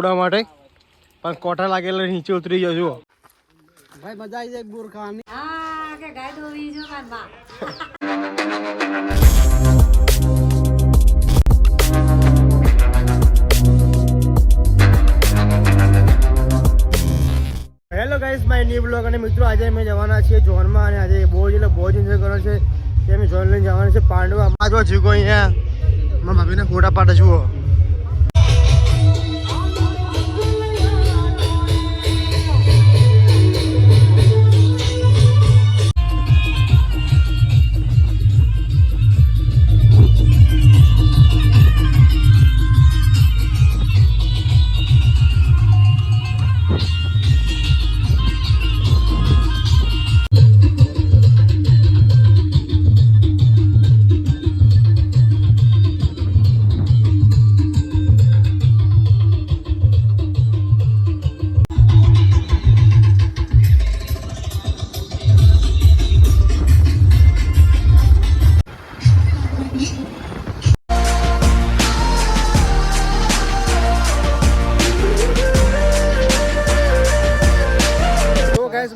ઉડવા માટે પણ કોઠા લાગેલા નીચે ઉતરી જજો ભાઈ મજા આવી જાય બોર ખાવાની. હા કે ગાય દોરી જો કાનમાં. Hello guys my new blog અને મિત્રો આજે અમે જવાના છીએ જોનમાં અને આજે બહુ જ એન્જોય કરવાનો છે કે અમે જોન લઈને જવાના છે પાંડવા. આ જો જીગો અહીંયા મારા ભાભીને ફોટા પાડે જુઓ.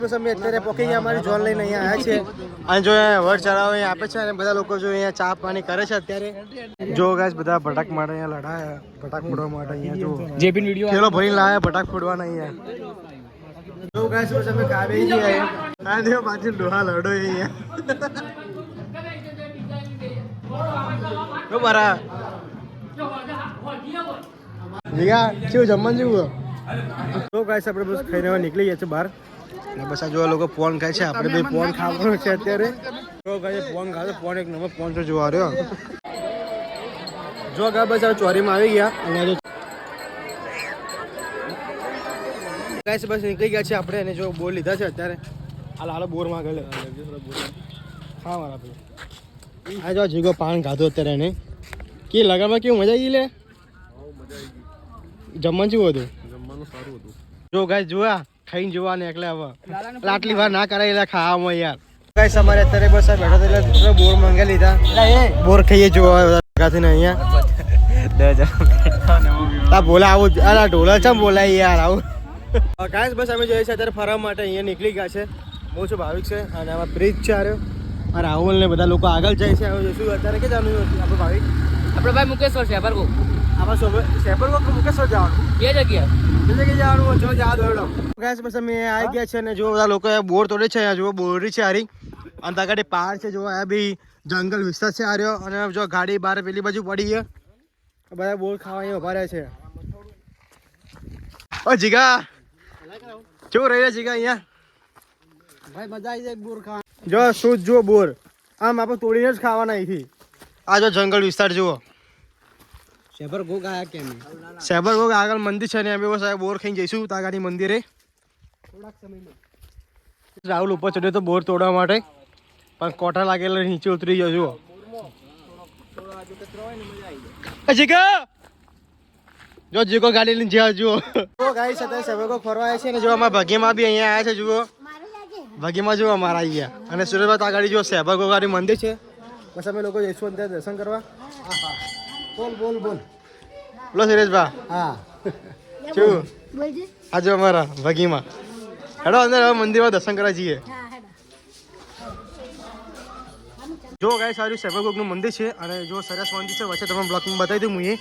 બસ અમે અત્યારે પોકી ગયા અમારી જોન લઈને અહીંયા આવ્યા છે અને જો વડ ચડાવો અહીંયા આપે છે અને બધા લોકો જો અહીંયા ચા પાણી કરે છે અત્યારે. જો ગાઈસ બધા ભટાક માટે અહીંયા લડાયા ભટાક ફોડવા માટે અહીંયા જો જે બી વિડિયો ખેલો ભરીને લાયા ભટાક ફોડવાના અહીંયા. જો ગાઈસ બસ અમે કાવે છીએ આ દેવ પાછી ડોહા લડો અહીંયા. ઓ મારા જીગા કેવું જમવાનું જેવું. જો ગાઈસ આપણે બસ ખાઈને નીકળી ગયા છે બહાર અને બસ આ જો લોકો પોન ખાય છે આપણે ભાઈ પોન ખાવાનું છે અત્યારે. જો ગાય પોન ખાધો પોન એક નંબર પોન તો જોવા રહ્યો. જો ગા બસ હવે ચોરીમાં આવી ગયા અને ગાઈસ બસ નીકળી ગયા છે આપણે અને જો બોર લીધા છે અત્યારે હાલ હાલો બોર માં ગયેલો હા મારા ભાઈ આ જો જીગો પાન ખાધો અત્યારે એને કે લગાડમાં કેવું મજા આવી લે જમવાનું કેવું હતું. જમવાનું સારું હતું. જો ગાઈસ જોયા ખાઈને જોવા ને એટલે હવે આટલી વાર ના કરાયેલા ખાવામાં યાર. ગાઈસ અમારે અત્યારે બસ બેઠો તો એટલે બોર મંગાવી લીધા બોર ખાઈએ જોવા ભેગા થઈને અહીંયા બોલા આવું અલા ઢોલા ચમ બોલાય યાર આવું. ગાઈસ બસ અમે જોઈએ છે અત્યારે ફરવા માટે અહીંયા નીકળી ગયા છે. બહુ છું ભાવિક છે અને આમાં પ્રીત છે આર્યો અને રાહુલ ને બધા લોકો આગળ જાય છે. હવે જોઈશું અત્યારે કે જવાનું આપણે ભાવિક આપણે ભાઈ મુકેશ્વર છે બરગો આમાં શેપર મુકેશ્વર જવાનું બે જગ્યા ગાઈસ બસ અમે આવી ગયા છે અને જો બધા લોકો બોર તોડે છે જો બોરી છે હારી અને આગળ પહાડ છે જો આ બી જંગલ વિસ્તાર છે આર્યો અને જો ગાડી બહાર પેલી બાજુ પડી છે બધા બોર ખાવા અહીંયા ઉભા રહે છે. ઓ જીગા કેવું રહી રહ્યા જીગા અહીંયા ભાઈ મજા આવી જાય બોર ખાવાની. જો શું જો બોર આમ આપણે તોડીને જ ખાવાના અહીંથી. આ જો જંગલ વિસ્તાર જુઓ શેબર ગોગ આયા કેમ શેબર ગોગ આગળ મંદિર છે ને અમે બસ બોર ખાઈને જઈશું તાગાડી મંદિરે થોડાક સમયમાં. રાહુલ ઉપર ચડ્યો તો બોર તોડવા માટે પણ કોઠા લાગેલા નીચે ઉતરી જજો. જીગા જો જીગો ગાડી લઈને જ્યાં જુઓ ગાઈસ અત્યારે શેબર ગોગ ફરવા આવ્યા છે ને જો અમારા ભાગ્યમાં બી અહીંયા આવ્યા છે જુઓ ભાગ્યમાં જુઓ અમારા અહીંયા અને સુરેશભાઈ તાગાડી જુઓ શેબર ગોગ મંદિર છે. બસ અમે લોકો જઈશું અંદર દર્શન કરવા. બોલ બોલ બોલ બોલો સુરેશભા હા શું આજે અમારા ભાગીમાં હેડો અંદર હવે મંદિરમાં દર્શન કરવા જઈએ. જો ગાય સારું શેબરગોગનું મંદિર છે અને જો સરસ મંદિર છે વચ્ચે તમે બ્લોકમાં બતાવી દઉં હું એ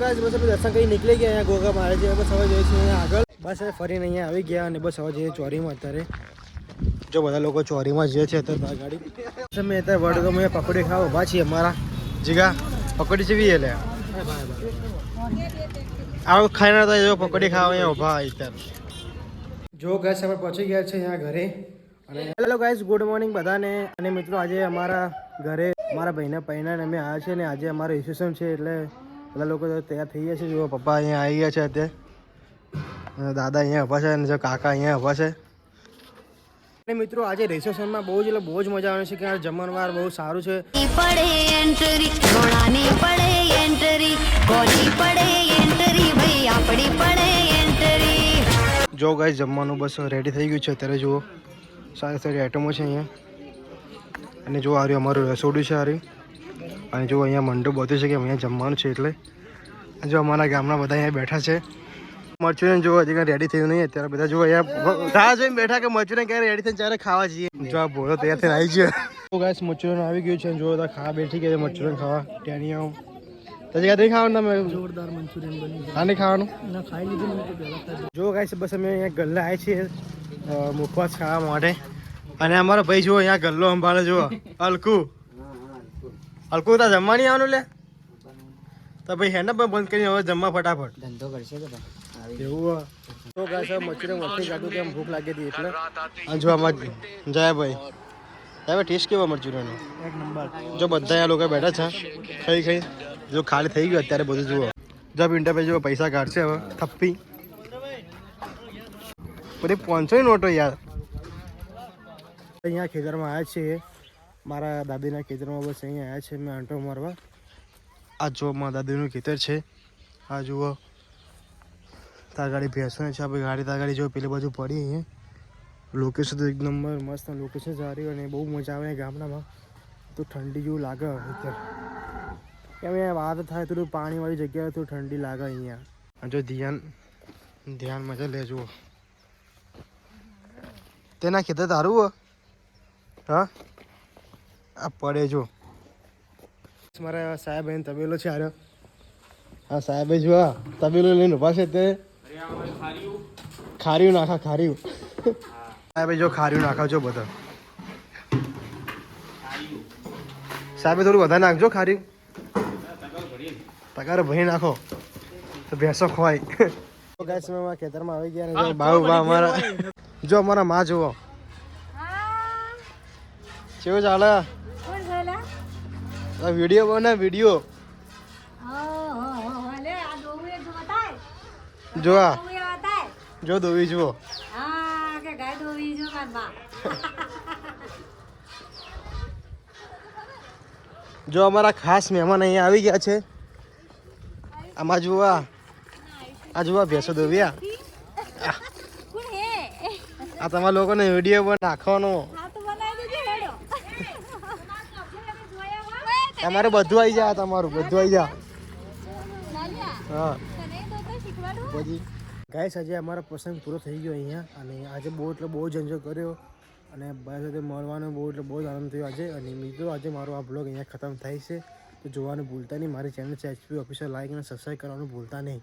ગાઈસ બસ અમે દર્શન કરી નીકળી ગયા અહીંયા ગોગા મારે છે. બસ હવે જઈએ છીએ અહીંયા આગળ બસ હવે ફરીને અહીંયા આવી ગયા અને બસ હવે જઈએ ચોરીમાં. અત્યારે જો બધા લોકો ચોરીમાં જે છે અત્યારે ગાડી અમે અત્યારે વડગામમાં પકોડી ખાવા ઉભા છીએ. અમારા જીગા પકોડી જેવી એટલે આવું ખાઈને તો જો પકોડી ખાવા અહીંયા ઉભા અત્યારે. જો ગાઈસ અમે પહોંચી ગયા છે અહીંયા ઘરે અને હેલો ગાઈસ ગુડ મોર્નિંગ બધાને. અને મિત્રો આજે અમારા ઘરે મારા ભાઈને પૈણાને અમે આવ્યા છે ને આજે અમારું રિસેપ્શન છે એટલે બધા લોકો તૈયાર થઈ ગયા છે. જો પપ્પા અહીંયા આવી ગયા છે અત્યારે દાદા અહીંયા ઉભા છે અને જો કાકા અહીંયા ઉભા છે. અને મિત્રો આજે રિસેપ્શનમાં બહુ જ મજા આવે છે કે આ જમણવાર બહુ સારું છે. જો ગાઈસ જમવાનું બસ રેડી થઈ ગયું છે અત્યારે જુઓ સારી સારી આઈટમો છે અહીંયા અને જો આ રહ્યું અમારું રસોડું છે આ રહ્યું. અને જો અહીંયા મંડપ બધું છે કે અહીંયા જમવાનું છે એટલે જો અમારા ગામના બધા અહીંયા બેઠા છે. મરચુરિયન જો હજી કાંઈ રેડી થયું નહીં અત્યારે બધા જો અહીંયા રાહ જોઈને બેઠા કે મરચુરિયન ક્યારે રેડી થઈને ત્યારે ખાવા જઈએ. જો આ ભોળો તૈયાર થઈને આવી ગયો. તો ગાઈસ મરચુરિયન આવી ગયું છે. જો ખાવા બેઠી ગયા મરચુરિયન ખાવા ટેણીઓ. તો જગ્યા નહીં ખાવાનું તમે? જોરદાર મંચુરિયન બની છે. નહીં ખાવાનું ના ખાઈ લીધું. જો ગાઈસ બસ અમે અહીંયા ગલ્લે આવ્યા છીએ મુખવાસ ખાવા માટે. અને અમારો ભાઈ જો અહીંયા ગલ્લો સંભાળે જો અલકુ. અલકુ તા જમવા નહીં આવવાનું લે તો ભાઈ હેને પણ બંધ કરીને હવે જમવા ફટાફટ ધંધો કરશે કે એવું. તો ગાઈસ મચુરિયન વસ્તી કાઢું કેમ ભૂખ લાગી હતી એટલે. અને જો આમાં જય ભાઈ હવે ટેસ્ટ કેવો મચુરિયન એક નંબર. જો બધા આ લોકો બેઠા છે ખાઈ ખાઈ જો ખાલી થઈ ગયું અત્યારે બધું જુઓ. જો પિન્ટા ભાઈ જો પૈસા કાઢશે હવે થપ્પી બધી 500 નોટો યાર. અહીંયા ખેતરમાં આવ્યા છીએ મારા દાદીના ખેતરમાં. બસ અહીંયા આવ્યા છે મેં આંટો મારવા. આ જો મારા દાદીનું ખેતર છે. આ જુઓ તાર ગાડી ભેંસો છે. આપણે ગાડી તાર ગાડી જો પેલી બાજુ પડી અહીંયા. લોકેશન તો એક નંબર મસ્ત લોકેશન સારી અને બહુ મજા આવે ગામડામાં. તો ઠંડી જેવું લાગે ખેતર કેમ અહીંયા વાત થાય થોડું પાણીવાળી જગ્યાએ થોડું ઠંડી લાગે અહીંયા. અને જો ધ્યાનમાં છે લેજો તેના ખેતર તારું હો. હા આ પડે જો મારા સાહેબ એને તબેલો છે આર્યો. હા સાહેબે જો તબેલો લઈને ઉભા છે તે ખાર્યું નાખા ખાર્યું. સાહેબે જો ખાર્યું નાખા જો બધા. સાહેબે થોડું વધારે નાખજો ખાર્યું. તગાર ભરી નાખો તો ભેંસો ખવાય. તો ગાઈસ અમે અમારા ખેતરમાં આવી ગયા ને બાઉ બા અમારા જો અમારા માં જુઓ કેવું ચાલે. વિડીયો બને વિડીયો જો આ જો દોવી જુઓ. જો અમારા ખાસ મહેમાન અહીંયા આવી ગયા છે. આમાં જુઓ આ જુઓ ભેંસો દોવ્યા. આ તમારા લોકોને વિડીયો પણ નાખવાનો. તમારે બધું આવી જાય. તમારું બધું આવી જાય. હા પછી ગાઈસ આજે અમારો પ્રસંગ પૂરો થઈ ગયો અહીંયા. અને આજે બહુ એટલે બહુ જ એન્જોય કર્યો અને ભાઈ સાથે મળવાનો બહુ એટલે બહુ જ આનંદ થયો આજે. અને મિત્રો આજે મારો આ બ્લોગ અહીંયા ખતમ થાય છે. તો જોવાનું ભૂલતા નહીં. મારી ચેનલ છે HP ઓફિશિયલ. લાઈક અને સબસ્ક્રાઈબ કરવાનું ભૂલતા નહીં.